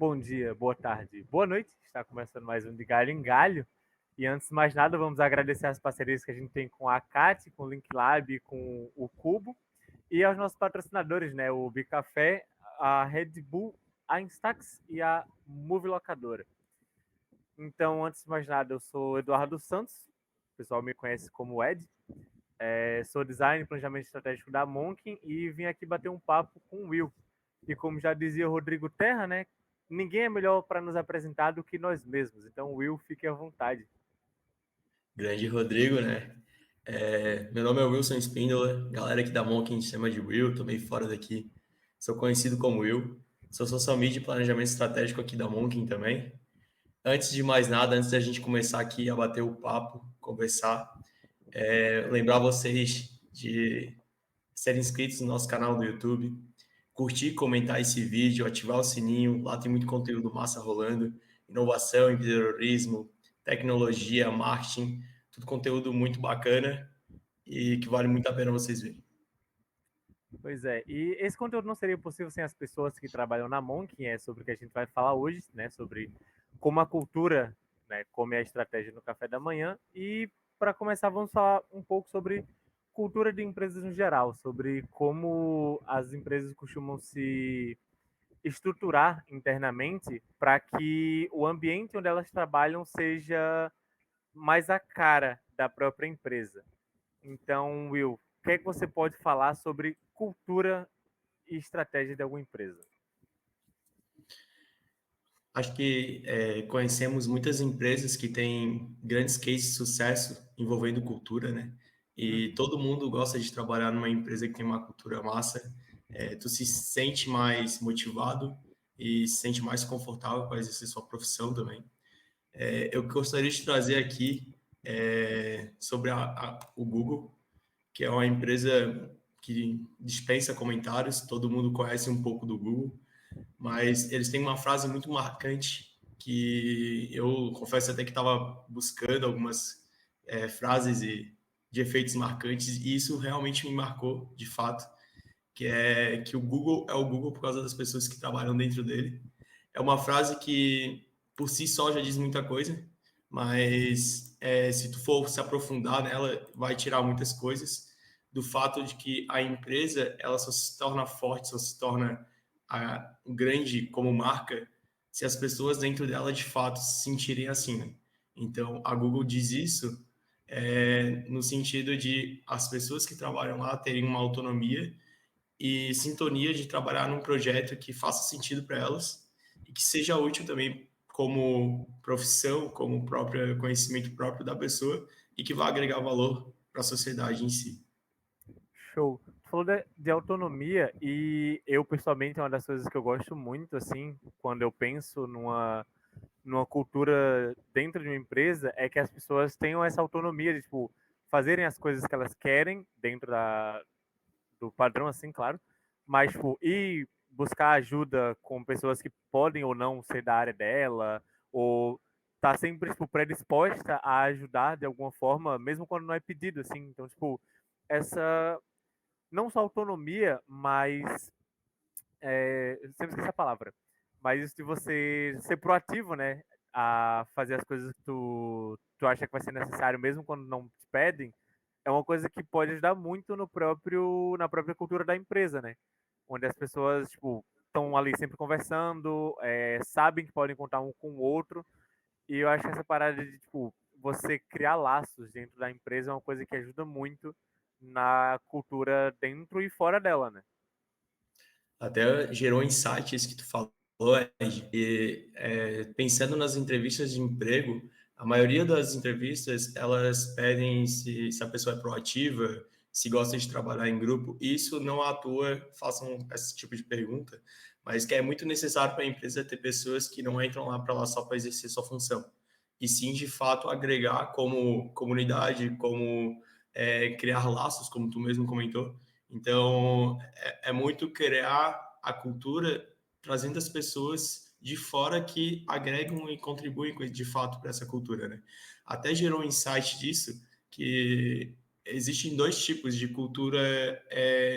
bom dia, boa tarde, boa noite. Está começando mais um de Galho em Galho. E antes de mais nada, vamos agradecer as parcerias que a gente tem com a CAT, com o Linklab, com o Cubo e aos nossos patrocinadores, né? O Bicafé, a Red Bull, a Instax e a Move Locadora. Então, antes de mais nada, eu sou Eduardo Santos, o pessoal me conhece como Ed. Sou design e planejamento estratégico da Monkin e vim aqui bater um papo com o Will. E como já dizia o Rodrigo Terra, né? Ninguém é melhor para nos apresentar do que nós mesmos. Então, Will, fique à vontade. Grande Rodrigo, né? Meu nome é Wilson Spindola, galera aqui da Monk me chama de Will, tô meio fora daqui. Sou conhecido como Will, sou social media e planejamento estratégico aqui da Monk também. Antes de mais nada, antes da gente começar aqui a bater o papo, conversar, lembrar vocês de serem inscritos no nosso canal do YouTube, curtir, comentar esse vídeo, ativar o sininho, lá tem muito conteúdo massa rolando, inovação, empreendedorismo, tecnologia, marketing, tudo conteúdo muito bacana e que vale muito a pena vocês verem. Pois é, e esse conteúdo não seria possível sem as pessoas que trabalham na Monk, é sobre o que a gente vai falar hoje, né? Sobre como a cultura, né, come a estratégia no café da manhã. E para começar, vamos falar um pouco sobre cultura de empresas no geral, sobre como as empresas costumam se estruturar internamente para que o ambiente onde elas trabalham seja mais a cara da própria empresa. Então, Will, o que é que você pode falar sobre cultura e estratégia de alguma empresa? Acho que conhecemos muitas empresas que têm grandes cases de sucesso envolvendo cultura, né? E todo mundo gosta de trabalhar numa empresa que tem uma cultura massa. Tu se sente mais motivado e se sente mais confortável para exercer sua profissão também. Eu gostaria de trazer aqui sobre o Google, que é uma empresa que dispensa comentários, todo mundo conhece um pouco do Google, mas eles têm uma frase muito marcante que eu confesso até que estava buscando algumas frases de efeitos marcantes e isso realmente me marcou de fato, que é que o Google é o Google por causa das pessoas que trabalham dentro dele. É uma frase que por si só já diz muita coisa, mas se tu for se aprofundar nela, vai tirar muitas coisas do fato de que a empresa ela só se torna forte, só se torna grande como marca se as pessoas dentro dela de fato se sentirem assim, né? Então a Google diz isso no sentido de as pessoas que trabalham lá terem uma autonomia e sintonia de trabalhar num projeto que faça sentido para elas e que seja útil também como profissão, como próprio conhecimento próprio da pessoa e que vá agregar valor para a sociedade em si. Show. Tu falou de autonomia e eu, pessoalmente, é uma das coisas que eu gosto muito, assim, quando eu penso numa cultura dentro de uma empresa, é que as pessoas tenham essa autonomia de, tipo, fazerem as coisas que elas querem dentro do padrão, assim, claro, mas, tipo, ir buscar ajuda com pessoas que podem ou não ser da área dela, ou tá sempre, tipo, predisposta a ajudar de alguma forma, mesmo quando não é pedido, assim. Então, tipo, essa, não só autonomia, mas, eu sempre esqueço a palavra, mas isso de você ser proativo, né, a fazer as coisas que tu acha que vai ser necessário, mesmo quando não te pedem, é uma coisa que pode ajudar muito na própria cultura da empresa, né? Onde as pessoas, tipo, estão ali sempre conversando, sabem que podem contar um com o outro. E eu acho que essa parada de, tipo, você criar laços dentro da empresa é uma coisa que ajuda muito na cultura dentro e fora dela, né? Até gerou insights que tu falou, Ed, e pensando nas entrevistas de emprego, a maioria das entrevistas elas pedem se a pessoa é proativa, se gosta de trabalhar em grupo. Isso não à toa façam esse tipo de pergunta, mas que é muito necessário para a empresa ter pessoas que não entram lá só para exercer sua função, e sim de fato agregar como comunidade, como criar laços, como tu mesmo comentou. Então, é muito criar a cultura trazendo as pessoas de fora que agregam e contribuem de fato para essa cultura, né? Até gerou um insight disso que existem dois tipos de cultura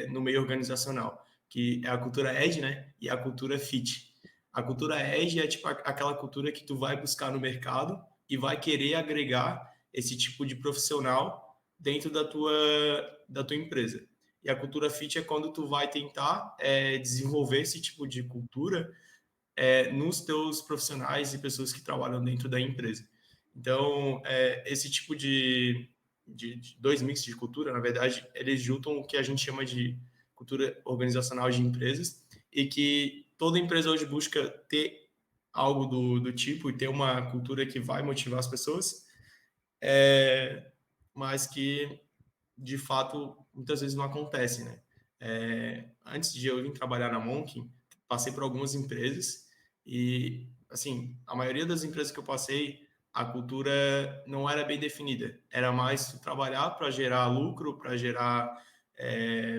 no meio organizacional, que é a cultura Ed, né? E a cultura Fit. A cultura Edge é tipo aquela cultura que tu vai buscar no mercado e vai querer agregar esse tipo de profissional dentro da tua empresa. E a cultura fit é quando tu vai tentar desenvolver esse tipo de cultura nos teus profissionais e pessoas que trabalham dentro da empresa. Então, esse tipo de dois mix de cultura, na verdade, eles juntam o que a gente chama de cultura organizacional de empresas e que toda empresa hoje busca ter algo do tipo e ter uma cultura que vai motivar as pessoas, mas que, de fato, muitas vezes não acontece, né? Antes de eu vir trabalhar na Monk, passei por algumas empresas e, assim, a maioria das empresas que eu passei, a cultura não era bem definida. Era mais trabalhar para gerar lucro, para gerar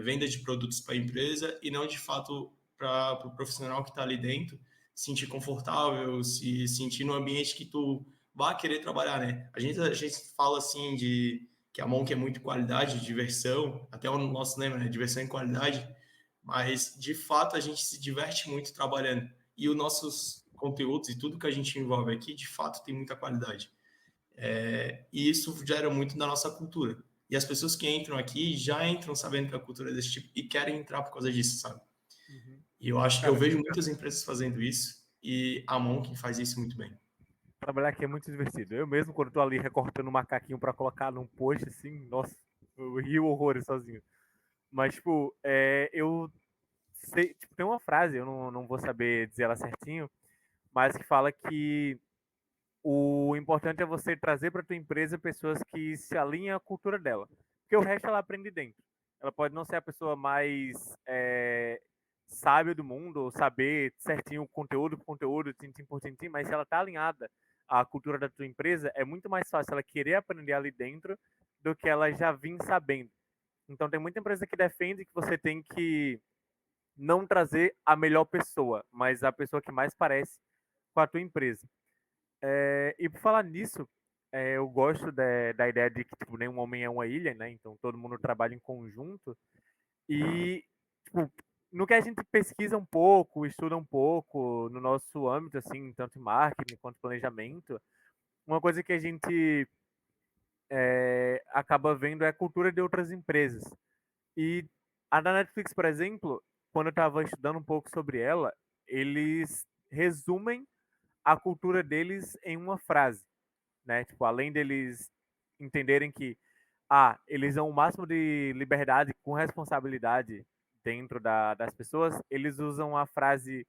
venda de produtos para a empresa e não, de fato, para o profissional que está ali dentro se sentir confortável, se sentir no ambiente que tu vai querer trabalhar, né? A gente fala assim de que a Monk é muito qualidade, diversão, até o nosso lema, né? Diversão e qualidade, mas de fato a gente se diverte muito trabalhando. E os nossos conteúdos e tudo que a gente envolve aqui, de fato, tem muita qualidade. E isso gera muito da nossa cultura. E as pessoas que entram aqui já entram sabendo que a cultura é desse tipo e querem entrar por causa disso, sabe? Uhum. E eu Cara, vejo muitas empresas fazendo isso e a Monk faz isso muito bem. trabalhar aqui é muito divertido. Eu mesmo, quando tô ali recortando um macaquinho pra colocar num post, assim, nossa, eu rio horrores sozinho. Mas, tipo, eu sei, tipo, tem uma frase, eu não vou saber dizer ela certinho, mas que fala que o importante é você trazer para tua empresa pessoas que se alinhem à cultura dela. Porque o resto ela aprende dentro. Ela pode não ser a pessoa mais sábia do mundo, ou saber certinho o conteúdo, tintim por tintim, mas se ela está alinhada à cultura da tua empresa, é muito mais fácil ela querer aprender ali dentro do que ela já vir sabendo. Então tem muita empresa que defende que você tem que não trazer a melhor pessoa, mas a pessoa que mais parece com a tua empresa. E por falar nisso, eu gosto da ideia de que tipo, nenhum homem é uma ilha, né? Então todo mundo trabalha em conjunto. E tipo, no que a gente pesquisa um pouco, estuda um pouco no nosso âmbito, assim, tanto em marketing quanto planejamento, uma coisa que a gente acaba vendo é a cultura de outras empresas. E a da Netflix, por exemplo, quando eu estava estudando um pouco sobre ela, eles resumem a cultura deles em uma frase, né? Tipo, além deles entenderem que eles dão o máximo de liberdade com responsabilidade dentro das pessoas, eles usam a frase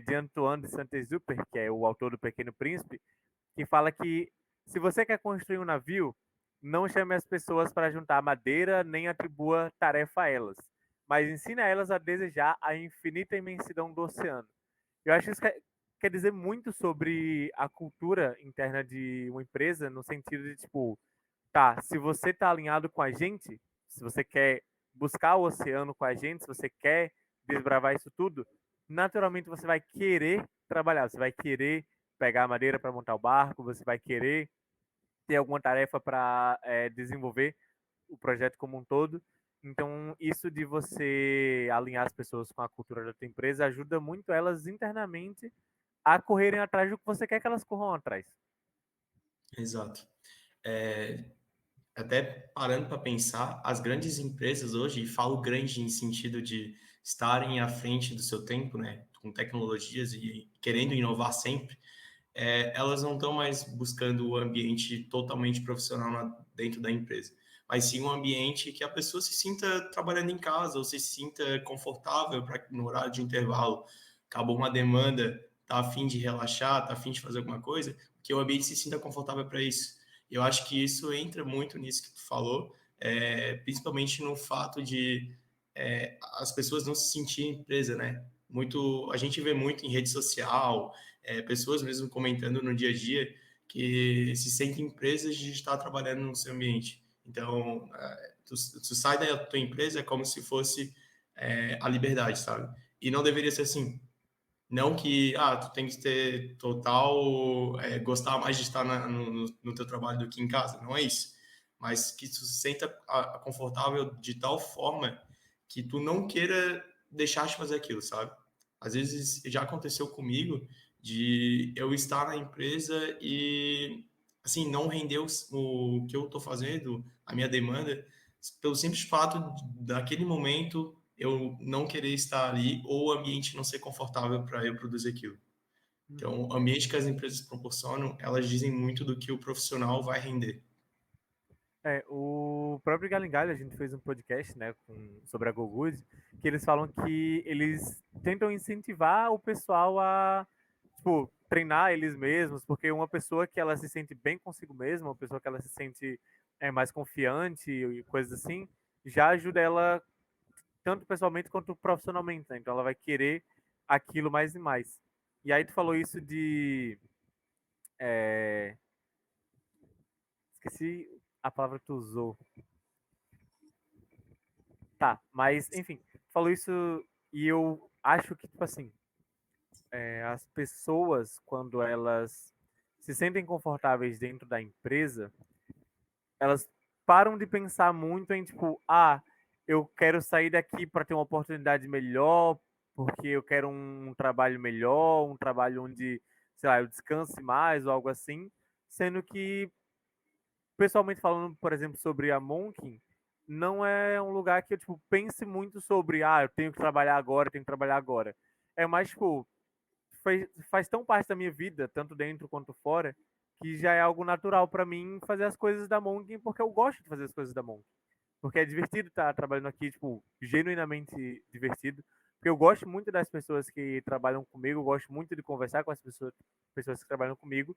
de Antoine de Saint-Exupéry, que é o autor do Pequeno Príncipe, que fala que se você quer construir um navio, não chame as pessoas para juntar madeira, nem atribua tarefa a elas, mas ensine a elas a desejar a infinita imensidão do oceano. Eu acho que isso quer dizer muito sobre a cultura interna de uma empresa, no sentido de, tipo, tá, se você tá alinhado com a gente, se você quer buscar o oceano com a gente, se você quer desbravar isso tudo, naturalmente você vai querer trabalhar, você vai querer pegar a madeira para montar o barco, você vai querer ter alguma tarefa para desenvolver o projeto como um todo. Então, isso de você alinhar as pessoas com a cultura da tua empresa ajuda muito elas internamente a correrem atrás do que você quer que elas corram atrás. Exato. É, até parando para pensar, as grandes empresas hoje, e falo grande em sentido de estarem à frente do seu tempo, né, com tecnologias e querendo inovar sempre, elas não estão mais buscando o ambiente totalmente profissional dentro da empresa, mas sim um ambiente que a pessoa se sinta trabalhando em casa ou se sinta confortável para no horário de intervalo, acabou uma demanda, tá a fim de relaxar, tá a fim de fazer alguma coisa, que o ambiente se sinta confortável para isso. Eu acho que isso entra muito nisso que tu falou, principalmente no fato de as pessoas não se sentirem presas, né? Muito, a gente vê muito em rede social, pessoas mesmo comentando no dia a dia que se sentem presas de estar trabalhando no seu ambiente. Então, tu sai da tua empresa como se fosse a liberdade, sabe? E não deveria ser assim. Não que tu tem que ter total gostar mais de estar no teu trabalho do que em casa, não é isso. Mas que tu se sinta confortável de tal forma que tu não queira deixar de fazer aquilo, sabe? Às vezes já aconteceu comigo de eu estar na empresa e assim não render o que eu estou fazendo, a minha demanda, pelo simples fato daquele momento eu não querer estar ali ou o ambiente não ser confortável para eu produzir aquilo. Uhum. Então, o ambiente que as empresas proporcionam, elas dizem muito do que o profissional vai render. O próprio Galingalho, a gente fez um podcast, né, sobre a GoGood, que eles falam que eles tentam incentivar o pessoal a, tipo, treinar eles mesmos, porque uma pessoa que ela se sente bem consigo mesma, uma pessoa que ela se sente mais confiante e coisas assim, já ajuda ela tanto pessoalmente quanto profissionalmente, né? Então ela vai querer aquilo mais e mais. E aí tu falou isso de... é, esqueci a palavra que tu usou. Tá, mas enfim, falou isso e eu acho que, tipo assim, as pessoas, quando elas se sentem confortáveis dentro da empresa, elas param de pensar muito em, tipo, eu quero sair daqui para ter uma oportunidade melhor, porque eu quero um trabalho melhor, um trabalho onde, sei lá, eu descanse mais ou algo assim, sendo que, pessoalmente falando, por exemplo, sobre a Monkin, não é um lugar que eu, tipo, pense muito sobre, eu tenho que trabalhar agora, eu tenho que trabalhar agora. É mais, tipo, faz tão parte da minha vida, tanto dentro quanto fora, que já é algo natural para mim fazer as coisas da Monkin, porque eu gosto de fazer as coisas da Monkin. Porque é divertido estar trabalhando aqui, tipo, genuinamente divertido. Porque eu gosto muito das pessoas que trabalham comigo, eu gosto muito de conversar com as pessoas que trabalham comigo.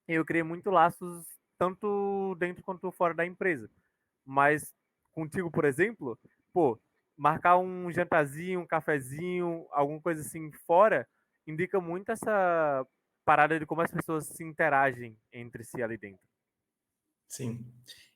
E eu criei muito laços, tanto dentro quanto fora da empresa. Mas contigo, por exemplo, pô, marcar um jantarzinho, um cafezinho, alguma coisa assim fora, indica muito essa parada de como as pessoas se interagem entre si ali dentro. Sim.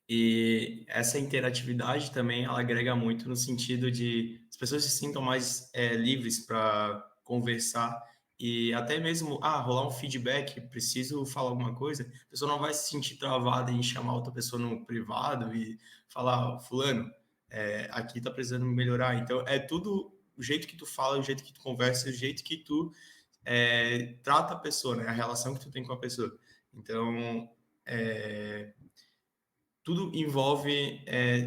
E essa interatividade também ela agrega muito no sentido de as pessoas se sintam mais livres para conversar e até mesmo rolar um feedback, preciso falar alguma coisa, a pessoa não vai se sentir travada em chamar outra pessoa no privado e falar, fulano, aqui tá precisando melhorar. Então é tudo o jeito que tu fala, o jeito que tu conversa, o jeito que tu trata a pessoa, né? A relação que tu tem com a pessoa. Então, tudo envolve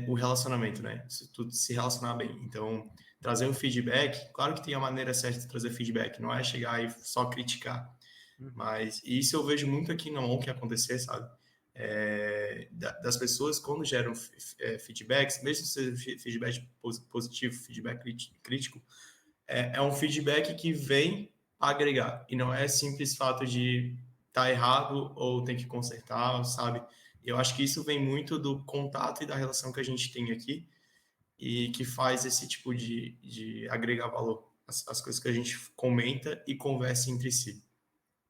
o relacionamento, né? Se tu se relacionar bem. Então, trazer um feedback, claro que tem a maneira certa de trazer feedback, não é chegar e só criticar. Uhum. Mas isso eu vejo muito aqui na ONC acontecer, sabe? Das pessoas, quando geram feedbacks, mesmo se seja feedback positivo, feedback crítico, é um feedback que vem agregar. E não é simples fato de estar errado ou tem que consertar, sabe? Eu acho que isso vem muito do contato e da relação que a gente tem aqui e que faz esse tipo de agregar valor. As coisas que a gente comenta e conversa entre si.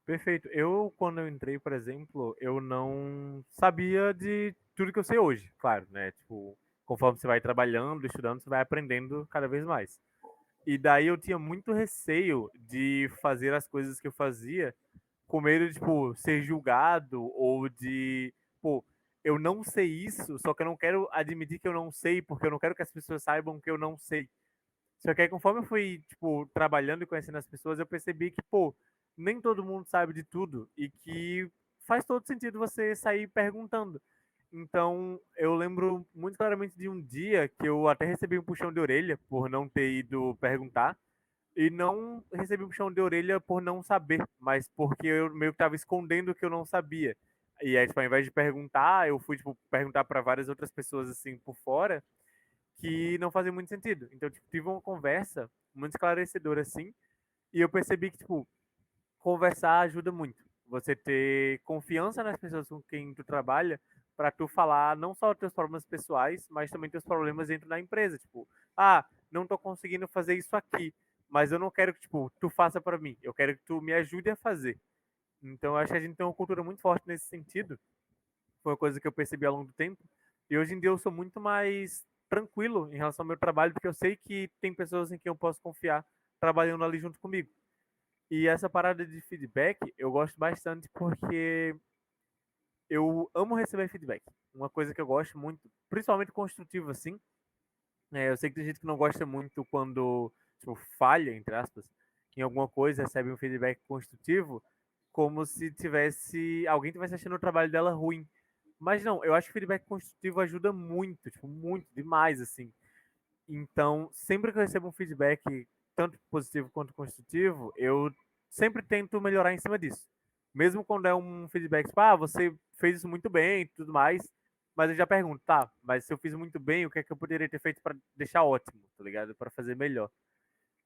Perfeito. Quando eu entrei, por exemplo, eu não sabia de tudo que eu sei hoje, claro, né? Tipo, conforme você vai trabalhando, estudando, você vai aprendendo cada vez mais. E daí eu tinha muito receio de fazer as coisas que eu fazia com medo de, tipo, ser julgado ou de, pô, eu não sei isso, só que eu não quero admitir que eu não sei, porque eu não quero que as pessoas saibam que eu não sei. Só que aí, conforme eu fui, tipo, trabalhando e conhecendo as pessoas, eu percebi que, pô, nem todo mundo sabe de tudo e que faz todo sentido você sair perguntando. Então, eu lembro muito claramente de um dia que eu até recebi um puxão de orelha por não ter ido perguntar. E não recebi um puxão de orelha por não saber, mas porque eu meio que tava escondendo o que eu não sabia. E aí, tipo, ao invés de perguntar, eu fui, tipo, perguntar para várias outras pessoas, assim, por fora, que não fazia muito sentido. Então, tipo, tive uma conversa muito esclarecedora, assim, e eu percebi que, tipo, conversar ajuda muito. Você ter confiança nas pessoas com quem tu trabalha para tu falar não só os teus problemas pessoais, mas também teus problemas dentro da empresa. Tipo, não tô conseguindo fazer isso aqui, mas eu não quero que, tipo, tu faça para mim. Eu quero que tu me ajude a fazer. Então, eu acho que a gente tem uma cultura muito forte nesse sentido. Foi uma coisa que eu percebi ao longo do tempo. E hoje em dia eu sou muito mais tranquilo em relação ao meu trabalho, porque eu sei que tem pessoas em quem eu posso confiar trabalhando ali junto comigo. E essa parada de feedback eu gosto bastante porque eu amo receber feedback. Uma coisa que eu gosto muito, principalmente construtivo assim. Eu sei que tem gente que não gosta muito quando, tipo, falha, entre aspas. em alguma coisa, recebe um feedback construtivo, como se alguém tivesse achando o trabalho dela ruim. Mas não, eu acho que o feedback construtivo ajuda muito, tipo, muito, demais, assim. Então, sempre que eu recebo um feedback, tanto positivo quanto construtivo, eu sempre tento melhorar em cima disso. Mesmo quando é um feedback, tipo, você fez isso muito bem e tudo mais, mas eu já pergunto, tá, mas se eu fiz muito bem, o que é que eu poderia ter feito para deixar ótimo, tá ligado? Para fazer melhor.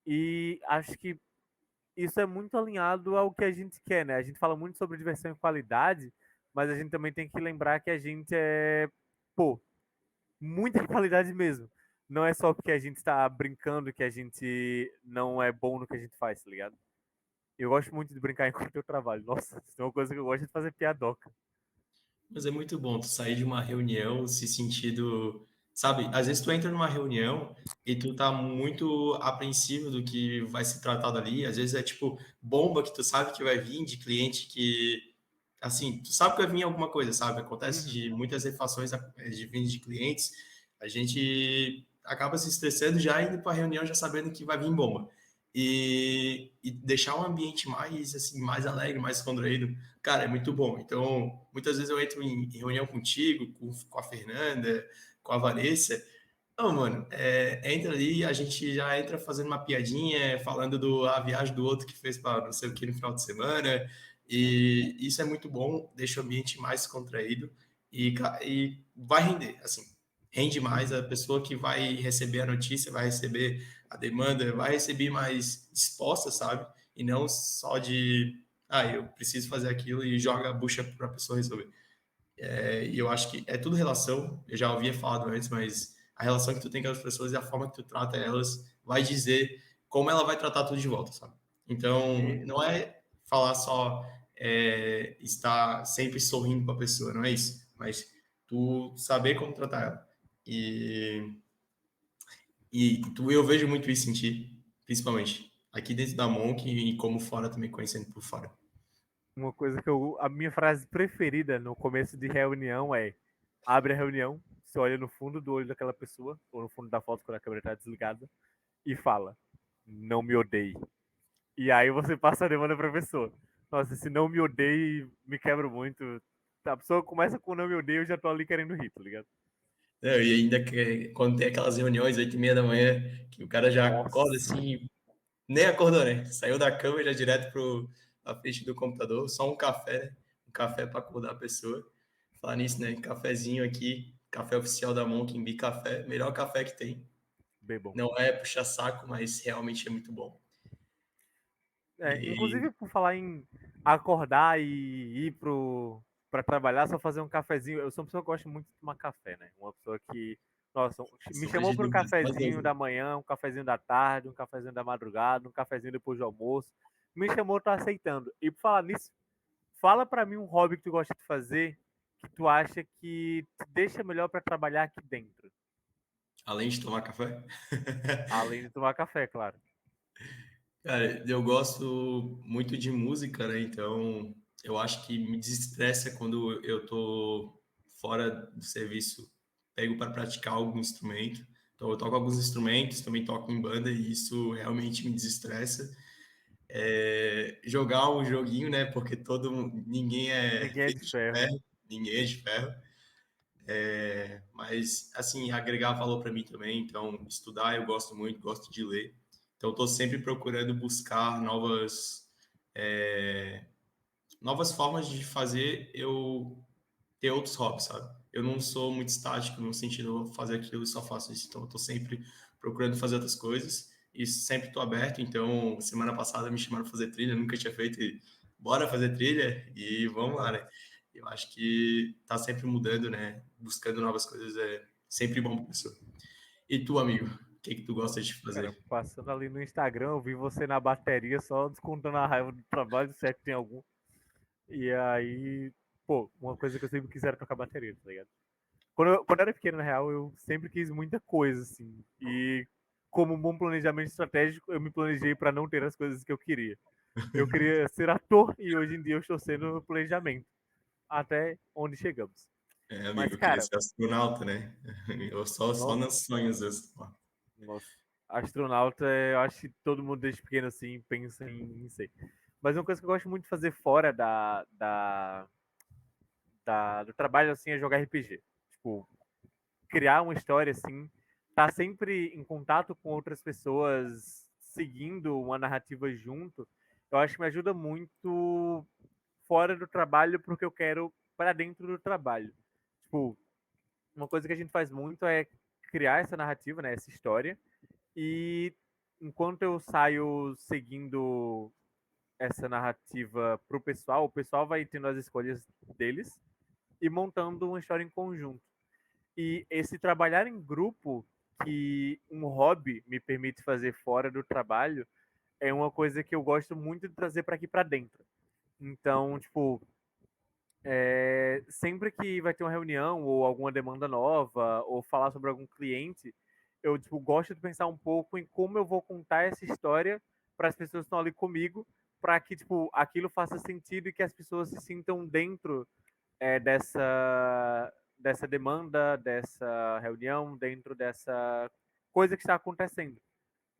E acho que isso é muito alinhado ao que a gente quer, né? A gente fala muito sobre diversão e qualidade, mas a gente também tem que lembrar que a gente pô, muita qualidade mesmo. Não é só porque a gente está brincando que a gente não é bom no que a gente faz, tá ligado? Eu gosto muito de brincar enquanto eu trabalho. Nossa, isso é uma coisa que eu gosto de fazer piadoca. Mas é muito bom tu sair de uma reunião se sentindo, sabe? Às vezes tu entra numa reunião e tu tá muito apreensivo do que vai se tratar dali. Às vezes é tipo bomba que tu sabe que vai vir de cliente que, assim, tu sabe que vai vir alguma coisa, sabe? Acontece Uhum. de muitas refações de vindas de clientes, a gente acaba se estressando já indo para a reunião já sabendo que vai vir bomba. E deixar o ambiente mais assim, mais alegre, mais descontraído, cara, é muito bom. Então, muitas vezes eu entro em reunião contigo, com a Fernanda, com a Vanessa. Não, mano, entra ali, a gente já entra fazendo uma piadinha, falando a viagem do outro que fez para não sei o que no final de semana. E isso é muito bom, deixa o ambiente mais contraído e vai render, assim, rende mais. A pessoa que vai receber a notícia, vai receber a demanda, vai receber mais disposta, sabe? E não só eu preciso fazer aquilo e joga a bucha para a pessoa resolver. E eu acho que é tudo relação, eu já havia falado antes, mas a relação que tu tem com as pessoas e a forma que tu trata elas vai dizer como ela vai tratar tudo de volta, sabe? Então, E não é falar só estar sempre sorrindo para a pessoa, não é isso, mas tu saber como tratar ela. E, eu vejo muito isso em ti, principalmente aqui dentro da Monk e como fora também, conhecendo por fora. uma coisa a minha frase preferida no começo de reunião é: abre a reunião, você olha no fundo do olho daquela pessoa, ou no fundo da foto quando a câmera está desligada, e fala: não me odeie. E aí você passa a demanda pra pessoa. Nossa, se não me odeie, me quebra muito. A pessoa começa com não me odeie, eu já tô ali querendo rir, tá ligado? Não, e ainda que quando tem aquelas reuniões, 8h30 da manhã, que o cara já acorda Nossa, assim, nem acordou, né? Saiu da cama e já direto pra frente do computador, só um café, né? Um café para acordar a pessoa. Falar nisso, né? Cafezinho aqui, café oficial da Monk, Bi Café, melhor café que tem. bem bom. Não é puxar saco, mas realmente é muito bom. E Inclusive, por falar em acordar e ir pra trabalhar, só fazer um cafezinho. Eu sou uma pessoa que gosta muito de tomar café, né? Uma pessoa que, nossa, me só chamou de para um dormir, quase cafezinho dois. da manhã, um cafezinho da tarde, um cafezinho da madrugada, um cafezinho depois do almoço. Me chamou, tô aceitando. E por falar nisso, fala pra mim um hobby que tu gosta de fazer que tu acha que te deixa melhor pra trabalhar aqui dentro. Além de tomar café. Além de tomar café, claro. Cara, eu gosto muito de música, né? Então, eu acho que me desestressa quando eu tô fora do serviço, pego para praticar algum instrumento. Então, eu toco alguns instrumentos, também toco em banda e isso realmente me desestressa. Jogar um joguinho, né? Porque ninguém é Ninguém é de feito de ferro. ferro, ninguém é de ferro. Mas, assim, agregar valor para mim também. Então, estudar eu gosto muito, gosto de ler. Então, estou sempre procurando buscar novas formas de fazer eu ter outros hobbies, sabe? Eu não sou muito estático no sentido de eu fazer aquilo e só faço isso. Então, eu estou sempre procurando fazer outras coisas e sempre estou aberto. Então, semana passada me chamaram para fazer trilha, nunca tinha feito e bora fazer trilha e vamos lá, né? Eu acho que tá sempre mudando, né? Buscando novas coisas é sempre bom para pessoa. E tu, amigo, o que que tu gosta de Cara, fazer? passando ali no Instagram, eu vi você na bateria só descontando a raiva do trabalho, se é que tem algum. E aí, pô, uma coisa que eu sempre quis era tocar bateria, tá ligado? Quando eu era pequeno, na real, eu sempre quis muita coisa, assim. E como um bom planejamento estratégico, eu me planejei pra não ter as coisas que eu queria. Eu queria ser ator e hoje em dia eu estou sendo planejamento. Até onde chegamos. Mas, Amigo, eu queria cara, ser astronauta, né? Eu só nossa, nos sonhos. Eu só. nossa. astronauta, eu acho que todo mundo desde pequeno assim pensa em ser. Mas uma coisa que eu gosto muito de fazer fora do trabalho assim é jogar RPG. Tipo, criar uma história assim, tá sempre em contato com outras pessoas, seguindo uma narrativa junto, eu acho que me ajuda muito fora do trabalho porque eu quero para dentro do trabalho. Tipo, uma coisa que a gente faz muito é criar essa narrativa, né, essa história, e enquanto eu saio seguindo essa narrativa pro pessoal, o pessoal vai tendo as escolhas deles e montando uma história em conjunto. E esse trabalhar em grupo que um hobby me permite fazer fora do trabalho é uma coisa que eu gosto muito de trazer para aqui para dentro. Então, tipo, sempre que vai ter uma reunião ou alguma demanda nova ou falar sobre algum cliente, eu tipo, gosto de pensar um pouco em como eu vou contar essa história para as pessoas que estão ali comigo, para que tipo, aquilo faça sentido e que as pessoas se sintam dentro dessa demanda, dessa reunião, dentro dessa coisa que está acontecendo.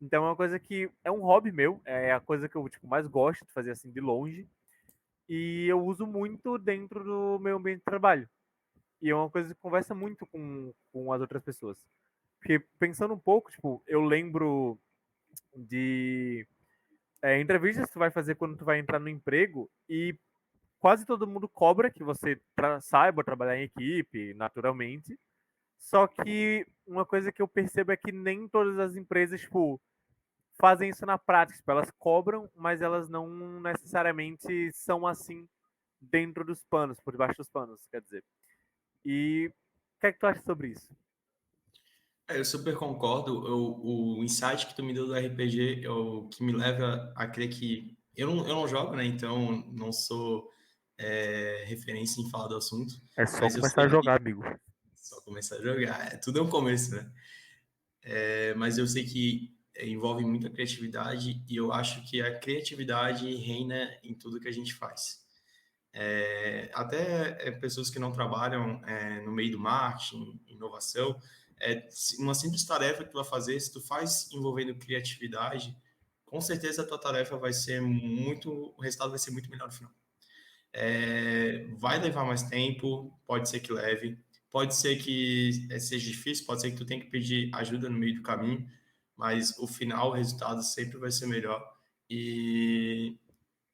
Então é uma coisa que é um hobby meu, é a coisa que eu tipo, mais gosto de fazer assim de longe e eu uso muito dentro do meu ambiente de trabalho. E é uma coisa que conversa muito com as outras pessoas. Porque pensando um pouco, tipo, eu lembro de entrevistas que tu vai fazer quando tu vai entrar no emprego e quase todo mundo cobra que você saiba trabalhar em equipe, naturalmente. Só que uma coisa que eu percebo é que nem todas as empresas, tipo, fazem isso na prática. Tipo, elas cobram, mas elas não necessariamente são assim dentro dos panos, por debaixo dos panos, quer dizer. E o que é que tu acha sobre isso? Eu super concordo. O insight que tu me deu do RPG é o que me leva a crer que eu não jogo, né? Então não sou referência em falar do assunto, É só mas eu começar sei a jogar, que amigo. só começar a jogar, tudo é um começo, né? Mas eu sei que envolve muita criatividade e eu acho que a criatividade reina em tudo que a gente faz. Até pessoas que não trabalham no meio do marketing, inovação, uma simples tarefa que tu vai fazer, se tu faz envolvendo criatividade, com certeza a tua tarefa vai ser muito, o resultado vai ser muito melhor no final. Vai levar mais tempo, pode ser que leve, pode ser que seja difícil, pode ser que tu tenha que pedir ajuda no meio do caminho, mas o final, o resultado sempre vai ser melhor. E,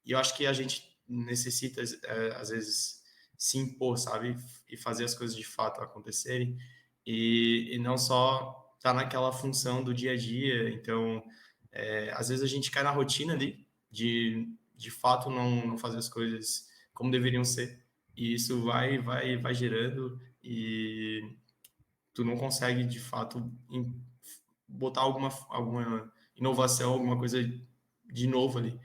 e eu acho que a gente necessita, às vezes, se impor, sabe? E fazer as coisas de fato acontecerem. E não só estar naquela função do dia a dia. Então, às vezes a gente cai na rotina ali de fato não fazer as coisas como deveriam ser. E isso vai gerando e tu não consegue, de fato, botar alguma inovação, alguma coisa de novo ali.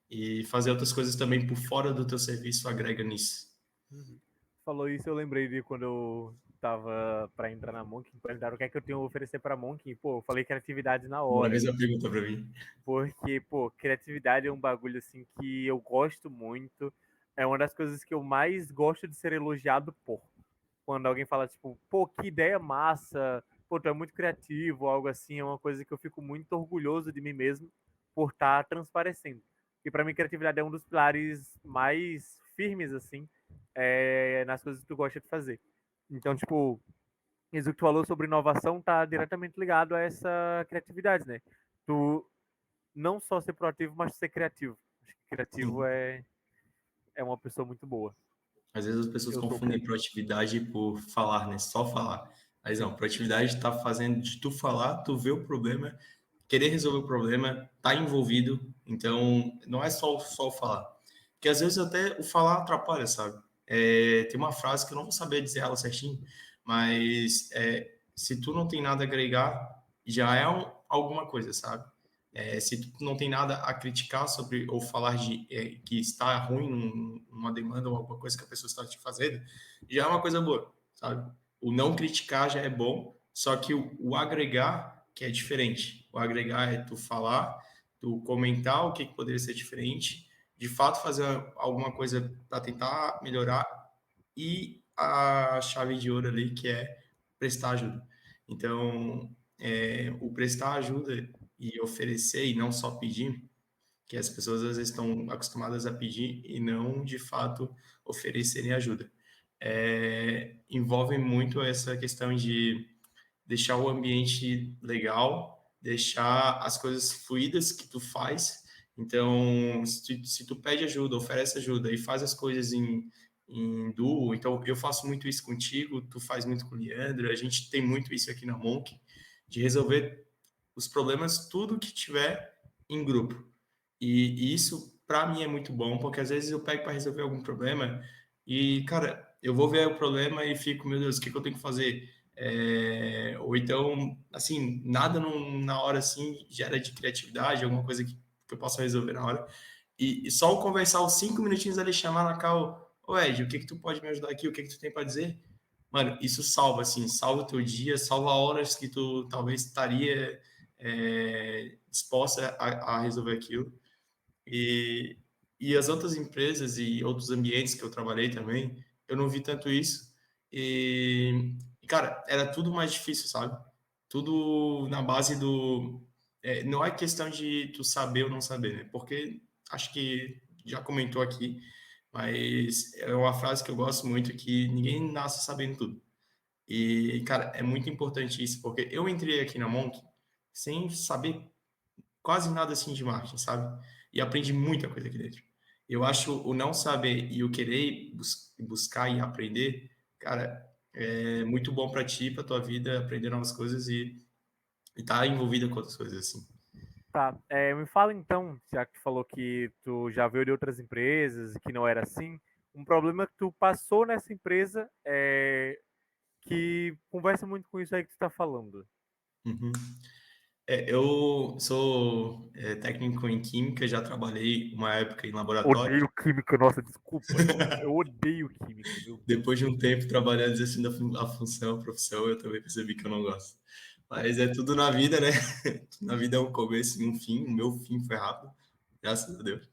E fazer outras coisas também por fora do teu serviço agrega nisso. Uhum. Falou isso, eu lembrei de quando eu tava pra entrar na Monk, perguntaram o que é que eu tenho a oferecer pra Monk, e, pô, eu falei criatividade na Agora a hora. mesma pergunta para mim. Porque, pô, criatividade é um bagulho assim que eu gosto muito. É uma das coisas que eu mais gosto de ser elogiado por. Quando alguém fala, tipo, pô, que ideia massa, pô, tu é muito criativo, algo assim, é uma coisa que eu fico muito orgulhoso de mim mesmo por estar transparecendo. E para mim, criatividade é um dos pilares mais firmes, assim, nas coisas que tu gosta de fazer. Então, tipo, isso que tu falou sobre inovação tá diretamente ligado a essa criatividade, né? Tu não só ser proativo, mas ser criativo. Acho que criativo Sim. é uma pessoa muito boa. Às vezes as pessoas Eu sou confundem criativo. proatividade por falar, né? Só falar. Mas não, proatividade está fazendo de tu falar, tu ver o problema, querer resolver o problema, tá envolvido. Então, não é só o falar. Porque às vezes até o falar atrapalha, sabe? Tem uma frase que eu não vou saber dizer ela certinho, mas se tu não tem nada a agregar, já é alguma coisa, sabe? Se tu não tem nada a criticar sobre ou falar de que está ruim numa demanda ou alguma coisa que a pessoa está te fazendo, já é uma coisa boa, sabe? O não criticar já é bom, só que o agregar que é diferente. O agregar é tu falar, tu comentar o que poderia ser diferente, de fato fazer alguma coisa para tentar melhorar e a chave de ouro ali que é prestar ajuda. Então, o prestar ajuda e oferecer e não só pedir, que as pessoas às vezes estão acostumadas a pedir e não, de fato, oferecerem ajuda. Envolve muito essa questão de deixar o ambiente legal, deixar as coisas fluídas que tu faz. Então, se tu pede ajuda, oferece ajuda e faz as coisas em duo, então eu faço muito isso contigo, tu faz muito com o Leandro, a gente tem muito isso aqui na Monk, de resolver os problemas, tudo que tiver em grupo. E isso, para mim, é muito bom, porque às vezes eu pego para resolver algum problema e, cara, eu vou ver o problema e fico, meu Deus, o que, que eu tenho que fazer? Ou então, assim, nada na hora assim gera de criatividade, alguma coisa que eu possa resolver na hora. E só o conversar os 5 minutinhos ali, chamar na cal, ô Ed, o que que tu pode me ajudar aqui? O que que tu tem para dizer? Mano, isso salva, assim, salva o teu dia, salva horas que tu talvez estaria disposta a resolver aquilo. E, e as outras empresas e outros ambientes que eu trabalhei também, eu não vi tanto isso. Cara, era tudo mais difícil, sabe? Tudo na base do. Não é questão de tu saber ou não saber, né? Porque acho que já comentou aqui, mas é uma frase que eu gosto muito que ninguém nasce sabendo tudo. E, cara, é muito importante isso, porque eu entrei aqui na Monk sem saber quase nada assim de marketing, sabe? E aprendi muita coisa aqui dentro. Eu acho o não saber e o querer buscar e aprender, cara, é muito bom para ti, para tua vida, aprender novas coisas e tá envolvida com outras coisas assim. Tá, me fala então, já que tu falou que tu já veio de outras empresas e que não era assim, um problema que tu passou nessa empresa que conversa muito com isso aí que tu tá falando. Uhum. Eu sou técnico em química, já trabalhei uma época em laboratório. Odeio química, nossa, desculpa. Eu odeio química, meu Deus. Depois de um tempo trabalhando, exercendo a função, a profissão, eu também percebi que eu não gosto. Mas é tudo na vida, né? Na vida é um começo e um fim. O meu fim foi rápido, graças a Deus.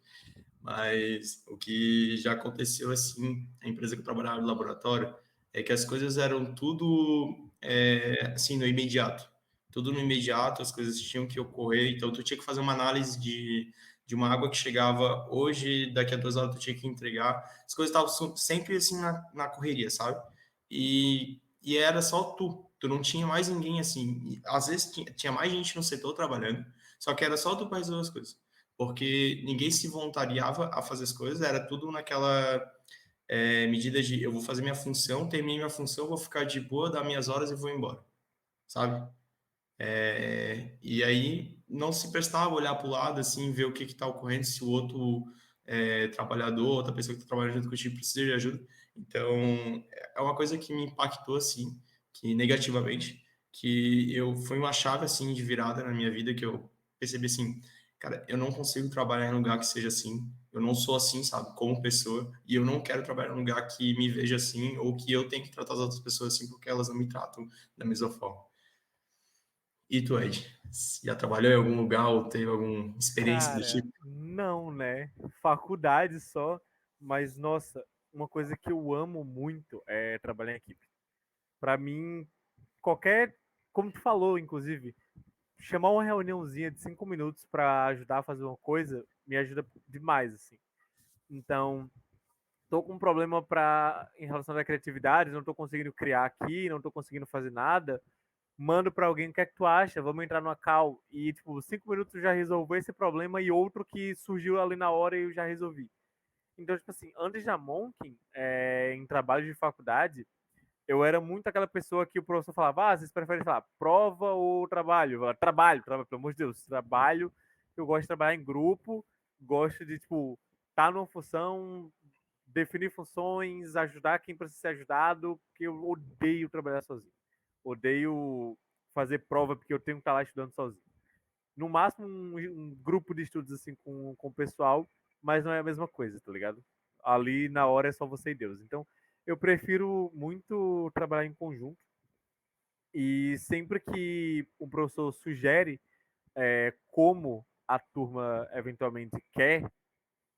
Mas o que já aconteceu, assim, a empresa que eu trabalhava no laboratório, é que as coisas eram tudo, assim, no imediato. Tudo no imediato, as coisas tinham que ocorrer. Então, tu tinha que fazer uma análise de uma água que chegava hoje, daqui a 2 horas tu tinha que entregar. As coisas estavam sempre, assim, na correria, sabe? E era só tu. Tu não tinha mais ninguém, assim. E, às vezes, tinha mais gente no setor trabalhando, só que era só tu para resolver as coisas porque ninguém se voluntariava a fazer as coisas, era tudo naquela medida de eu vou fazer minha função, terminei minha função, vou ficar de boa, dar minhas horas e vou embora, sabe? E aí não se prestava a olhar para o lado, assim, ver o que está ocorrendo, se o outro trabalhador, outra pessoa que está trabalhando junto contigo precisa de ajuda. Então, é uma coisa que me impactou, assim, que negativamente, que foi uma chave, assim, de virada na minha vida, que eu percebi, assim, cara, eu não consigo trabalhar em um lugar que seja assim, eu não sou assim, sabe, como pessoa, e eu não quero trabalhar em um lugar que me veja assim, ou que eu tenha que tratar as outras pessoas assim, porque elas não me tratam da mesma forma. E tu, Ed? Já trabalhou em algum lugar ou teve alguma experiência do Cara, tipo? não, né? Faculdade só, mas nossa, uma coisa que eu amo muito é trabalhar em equipe. Pra mim, qualquer, como tu falou, inclusive, chamar uma reuniãozinha de 5 minutos pra ajudar a fazer uma coisa me ajuda demais, assim. Então, tô com um problema em relação à criatividade, não tô conseguindo criar aqui, não tô conseguindo fazer nada. Mando para alguém, o que é que tu acha? Vamos entrar numa call. E, tipo, 5 minutos já resolveu esse problema e outro que surgiu ali na hora e eu já resolvi. Então, tipo assim, antes da Monk, em trabalho de faculdade, eu era muito aquela pessoa que o professor falava, vocês preferem falar prova ou trabalho? Eu falava, trabalho, pelo amor de Deus, trabalho. Eu gosto de trabalhar em grupo, gosto de, tipo, estar numa função, definir funções, ajudar quem precisa ser ajudado, porque eu odeio trabalhar sozinho. Odeio fazer prova porque eu tenho que estar lá estudando sozinho. No máximo, um grupo de estudos assim com o pessoal, mas não é a mesma coisa, tá ligado? Ali na hora é só você e Deus. Então, eu prefiro muito trabalhar em conjunto. E sempre que o professor sugere como a turma eventualmente quer,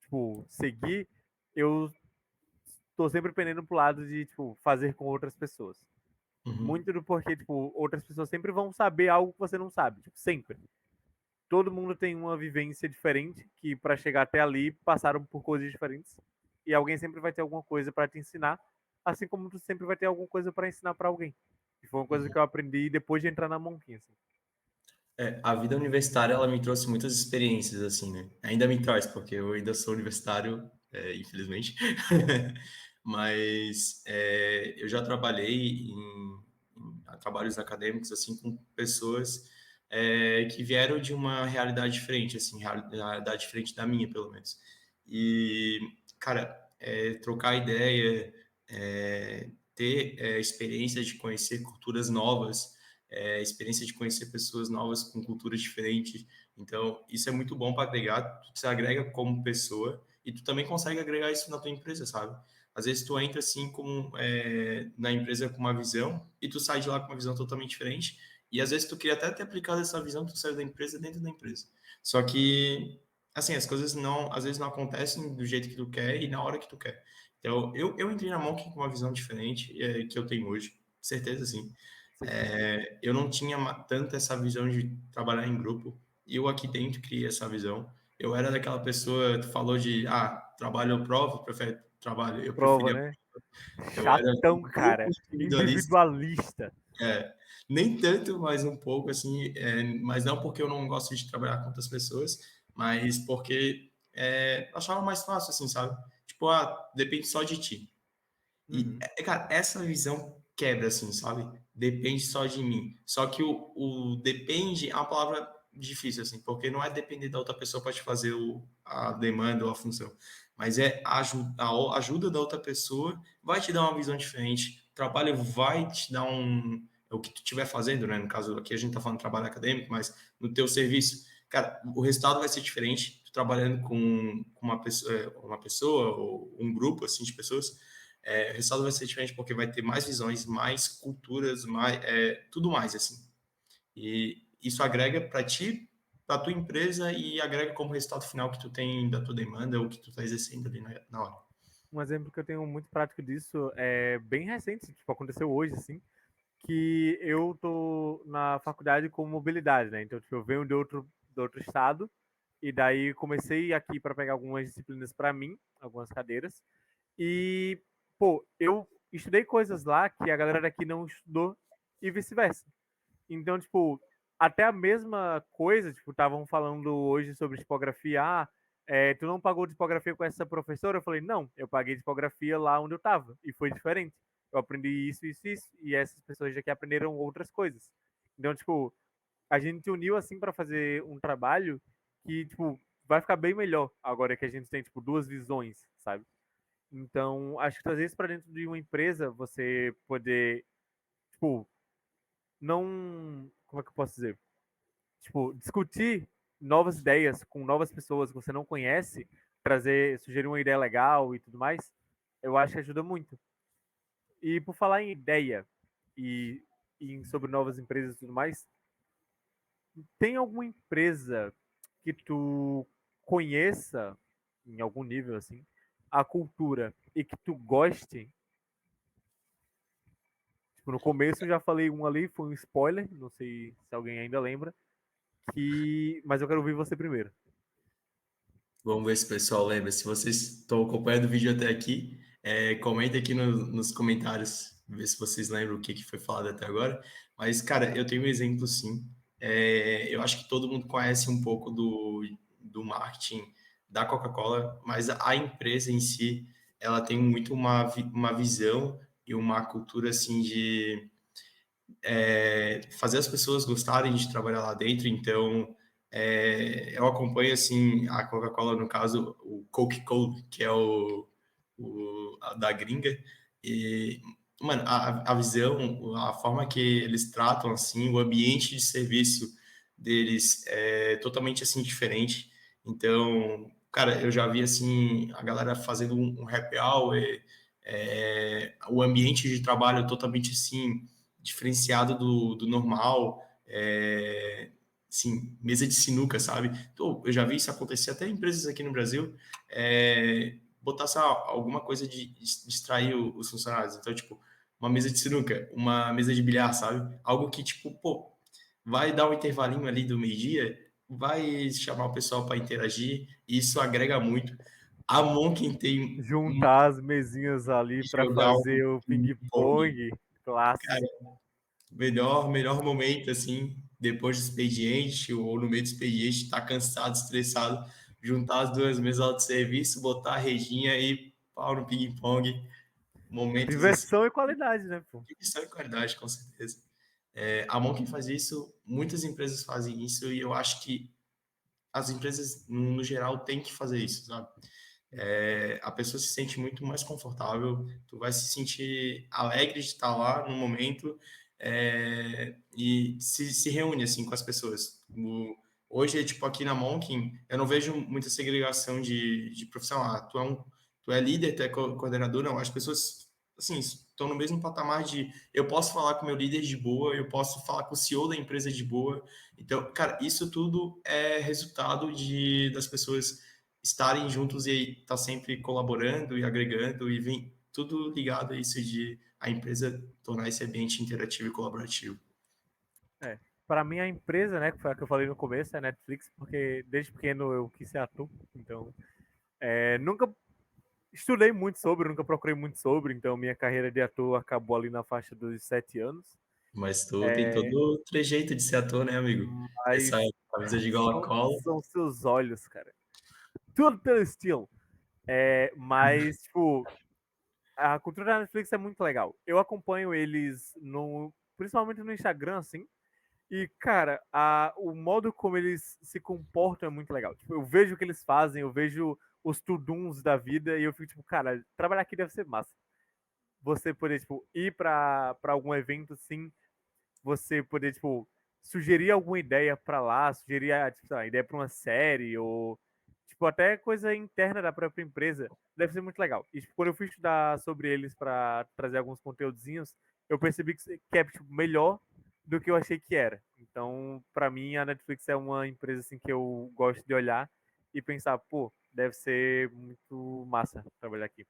tipo, seguir, eu tô sempre pendendo pro lado de, tipo, fazer com outras pessoas. Uhum. Muito do porquê, tipo, outras pessoas sempre vão saber algo que você não sabe, tipo, sempre. todo mundo tem uma vivência diferente, que para chegar até ali passaram por coisas diferentes. E alguém sempre vai ter alguma coisa para te ensinar, assim como tu sempre vai ter alguma coisa para ensinar para alguém. E foi uma coisa que eu aprendi depois de entrar na Monk, assim. A vida universitária, ela me trouxe muitas experiências, assim, né? Ainda me traz, porque eu ainda sou universitário, infelizmente. Mas eu já trabalhei em trabalhos acadêmicos, assim, com pessoas que vieram de uma realidade diferente, assim, realidade diferente da minha, pelo menos. E, cara, trocar ideia, ter experiência de conhecer culturas novas, experiência de conhecer pessoas novas com culturas diferentes. Então, isso é muito bom para agregar, tu se agrega como pessoa e tu também consegue agregar isso na tua empresa, sabe? Às vezes tu entra assim na empresa com uma visão e tu sai de lá com uma visão totalmente diferente e às vezes tu queria até ter aplicado essa visão, tu saiu da empresa dentro da empresa. Só que, assim, as coisas não, às vezes não acontecem do jeito que tu quer e na hora que tu quer. Então, eu entrei na Monk com uma visão diferente que eu tenho hoje, certeza, sim. Sim. Eu não tinha tanto essa visão de trabalhar em grupo. Eu aqui dentro criei essa visão. Eu era daquela pessoa, tu falou de, trabalho ou prova, prefere trabalho. Eu Prova, preferia, né? eu era Chatão, um pouco cara. individualista. Individualista. Nem tanto, mas um pouco, assim, mas não porque eu não gosto de trabalhar com outras pessoas, mas porque achava mais fácil, assim, sabe? Tipo, depende só de ti. E, Uhum. cara, essa visão quebra, assim, sabe? Depende só de mim. Só que o depende é uma palavra difícil, assim, porque não é depender da outra pessoa para te fazer a demanda ou a função, mas a ajuda da outra pessoa vai te dar uma visão diferente. O trabalho vai te dar o que tu estiver fazendo, né? No caso, aqui a gente tá falando de trabalho acadêmico, mas no teu serviço, cara, o resultado vai ser diferente. Tu trabalhando com uma pessoa ou um grupo, assim, de pessoas, o resultado vai ser diferente porque vai ter mais visões, mais culturas, tudo mais, assim. E isso agrega para ti, para tua empresa e agrega como resultado final que tu tem da tua demanda ou que tu está exercendo ali na hora. Um exemplo que eu tenho muito prático disso é bem recente, tipo, aconteceu hoje, assim, que eu tô na faculdade com mobilidade, né? Então, tipo, eu venho de outro estado e daí comecei aqui para pegar algumas disciplinas para mim, algumas cadeiras. E, pô, eu estudei coisas lá que a galera daqui não estudou e vice-versa. Então, tipo, até a mesma coisa, tipo, estavam falando hoje sobre tipografia. Tu não pagou tipografia com essa professora? Eu falei, não, eu paguei tipografia lá onde eu tava. E foi diferente. Eu aprendi isso, isso, isso. E essas pessoas aqui aprenderam outras coisas. Então, tipo, a gente uniu assim para fazer um trabalho que, tipo, vai ficar bem melhor agora que a gente tem, tipo, duas visões, sabe? Então, acho que trazer isso para dentro de uma empresa, você poder, tipo, não. Como é que eu posso dizer? Tipo, discutir novas ideias com novas pessoas que você não conhece, sugerir uma ideia legal e tudo mais, eu acho que ajuda muito. E por falar em ideia e, sobre novas empresas e tudo mais, tem alguma empresa que tu conheça em algum nível assim a cultura e que tu goste? Tipo, no começo eu já falei um ali, foi um spoiler, não sei se alguém ainda lembra, mas eu quero ouvir você primeiro. Vamos ver se o pessoal lembra. Se vocês estão acompanhando o vídeo até aqui, comenta aqui nos comentários, ver se vocês lembram o que foi falado até agora. Mas, cara, eu tenho um exemplo sim. Eu acho que todo mundo conhece um pouco do marketing da Coca-Cola, mas a empresa em si, ela tem muito uma visão e uma cultura assim de fazer as pessoas gostarem de trabalhar lá dentro. Então, eu acompanho assim a Coca-Cola, no caso, o Coca-Cola, que é a da gringa. E, mano, a visão, a forma que eles tratam assim, o ambiente de serviço deles é totalmente assim diferente. Então, cara, eu já vi assim a galera fazendo um happy hour, o ambiente de trabalho totalmente assim diferenciado do normal, sim, mesa de sinuca, sabe? Então, eu já vi isso acontecer até em empresas aqui no Brasil, botar alguma coisa de distrair os funcionários. Então, tipo, uma mesa de sinuca, uma mesa de bilhar, sabe? Algo que, tipo, pô, vai dar um intervalinho ali do meio-dia, vai chamar o pessoal para interagir, e isso agrega muito. A Monkin tem Juntar as mesinhas ali para jogar um fazer o ping-pong. ping-pong, Cara, clássico. melhor momento, assim, depois do expediente ou no meio do expediente, tá cansado, estressado, juntar as duas mesas de serviço, botar a redinha e pau no ping-pong. Momentos assim, Diversão e qualidade, né, pô? de missão e qualidade, com certeza. A Monkin faz isso, muitas empresas fazem isso, e eu acho que as empresas, no geral, têm que fazer isso, sabe? A pessoa se sente muito mais confortável, tu vai se sentir alegre de estar lá no momento, e se reúne assim com as pessoas. Hoje, tipo, aqui na Monkin, eu não vejo muita segregação de profissão. Tu é líder, tu é coordenador, não. As pessoas, assim, estão no mesmo patamar de eu posso falar com o meu líder de boa, eu posso falar com o CEO da empresa de boa. Então, cara, isso tudo é resultado das pessoas estarem juntos e estar sempre colaborando e agregando e vem tudo ligado a isso de a empresa tornar esse ambiente interativo e colaborativo. É. Para mim, a empresa, né, que foi a que eu falei no começo, é a Netflix, porque desde pequeno eu quis ser ator, então nunca estudei muito sobre, nunca procurei muito sobre, então minha carreira de ator acabou ali na faixa dos 7 anos. Mas tu tem todo o trejeito de ser ator, né, amigo? Essa Mas camisa de gola cola. são seus olhos, cara. Tudo pelo estilo. Mas, tipo, a cultura da Netflix é muito legal. Eu acompanho eles principalmente no Instagram, assim. E, cara, o modo como eles se comportam é muito legal. Tipo, eu vejo o que eles fazem, eu vejo os tuduns da vida e eu fico tipo, cara, trabalhar aqui deve ser massa. Você poder, tipo, ir pra algum evento, assim, você poder, tipo, sugerir alguma ideia pra lá, sugerir, tipo, sei lá, ideia pra uma série ou, tipo, até coisa interna da própria empresa. Deve ser muito legal. E, tipo, quando eu fui estudar sobre eles pra trazer alguns conteúdozinhos, eu percebi que é, tipo, melhor do que eu achei que era. Então, pra mim, a Netflix é uma empresa, assim, que eu gosto de olhar e pensar, pô, deve ser muito massa trabalhar aqui.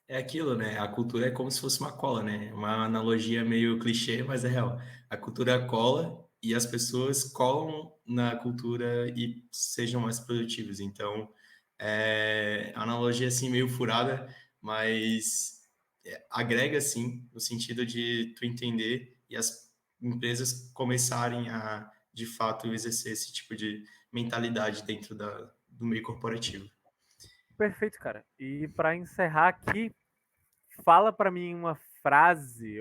É aquilo, né? A cultura é como se fosse uma cola, né? Uma analogia meio clichê, mas é real. A cultura cola e as pessoas colam na cultura e sejam mais produtivas. Então, analogia assim meio furada, mas agrega sim, no sentido de tu entender e as empresas começarem a, de fato, exercer esse tipo de mentalidade dentro do meio corporativo. Perfeito, cara. E pra encerrar aqui, fala pra mim uma frase.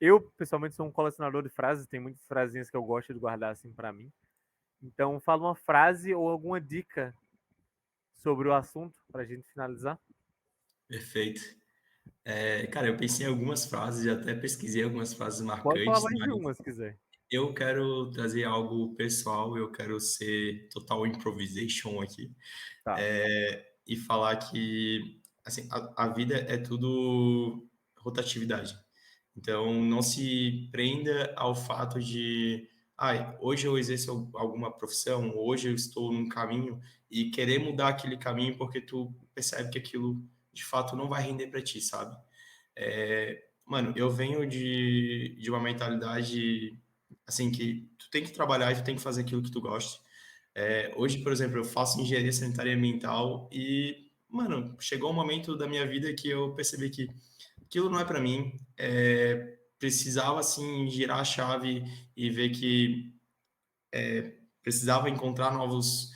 Eu, pessoalmente, sou um colecionador de frases, tem muitas frasinhas que eu gosto de guardar assim pra mim. Então, fala uma frase ou alguma dica sobre o assunto pra gente finalizar. Perfeito. Cara, eu pensei em algumas frases, já até pesquisei algumas frases Pode falar marcantes, mais de mas uma se quiser. eu quero trazer algo pessoal, eu quero ser total improvisation aqui, Tá. e falar que assim, a vida é tudo rotatividade. Então, não se prenda ao fato de, hoje eu exerço alguma profissão, hoje eu estou num caminho e querer mudar aquele caminho porque tu percebe que aquilo de fato não vai render para ti, sabe? Mano, eu venho de uma mentalidade assim que tu tem que trabalhar e tu tem que fazer aquilo que tu gosta. Hoje, por exemplo, eu faço engenharia sanitária e ambiental e, mano, chegou um momento da minha vida que eu percebi que aquilo não é para mim. Precisava, assim, girar a chave e ver que precisava encontrar novos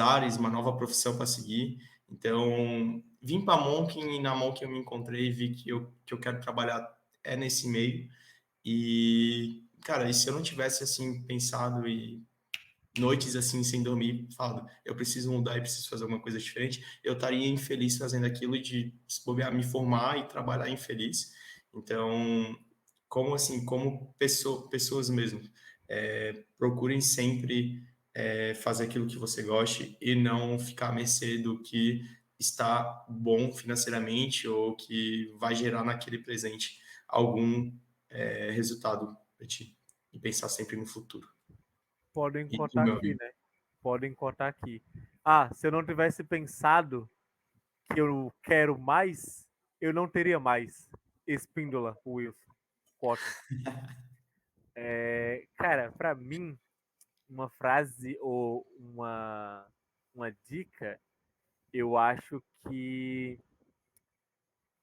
ares, uma nova profissão para seguir. Então, vim para a Monkin e na Monkin eu me encontrei e vi que eu quero trabalhar nesse meio. E, cara, e se eu não tivesse, assim, pensado e noites assim sem dormir, falando, eu preciso mudar e preciso fazer alguma coisa diferente, eu estaria infeliz fazendo aquilo de se bobear, me formar e trabalhar infeliz. Então, como assim, como pessoas mesmo, procurem sempre fazer aquilo que você goste e não ficar à mercê do que está bom financeiramente ou que vai gerar naquele presente algum resultado para ti. E pensar sempre no futuro. Podem E tu, cortar meu aqui, amigo? né? Podem cortar aqui. Ah, se eu não tivesse pensado que eu quero mais, eu não teria mais. Espíndola, Wilson. Quote. Cara, para mim, uma frase ou uma dica, eu acho que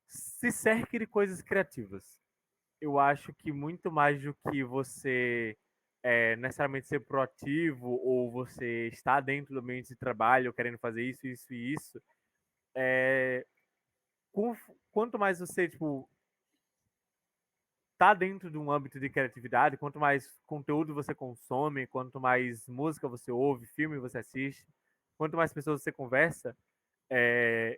se cerque de coisas criativas. Eu acho que muito mais do que você necessariamente ser proativo ou você estar dentro do ambiente de trabalho querendo fazer isso, isso e isso, é, quanto mais você, tipo, tá dentro de um âmbito de criatividade, quanto mais conteúdo você consome, quanto mais música você ouve, filme você assiste, quanto mais pessoas você conversa,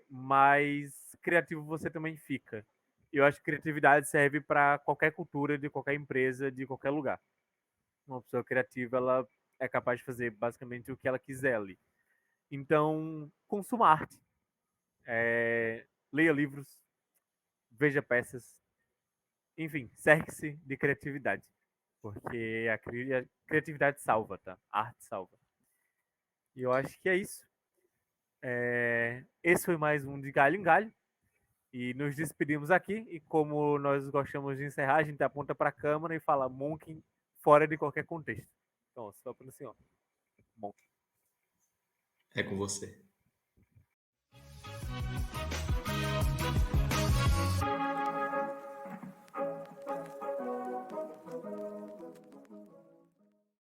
mais criativo você também fica. Eu acho que criatividade serve para qualquer cultura, de qualquer empresa, de qualquer lugar. Uma pessoa criativa, ela é capaz de fazer basicamente o que ela quiser ali. Então, consuma arte, leia livros, veja peças, enfim, cerque-se de criatividade. Porque a criatividade salva, tá? A arte salva. E eu acho que é isso. Esse foi mais um de Galho em Galho. E nos despedimos aqui. E como nós gostamos de encerrar, a gente aponta para a câmera e fala Monk fora de qualquer contexto. Então, só para o senhor. É com você.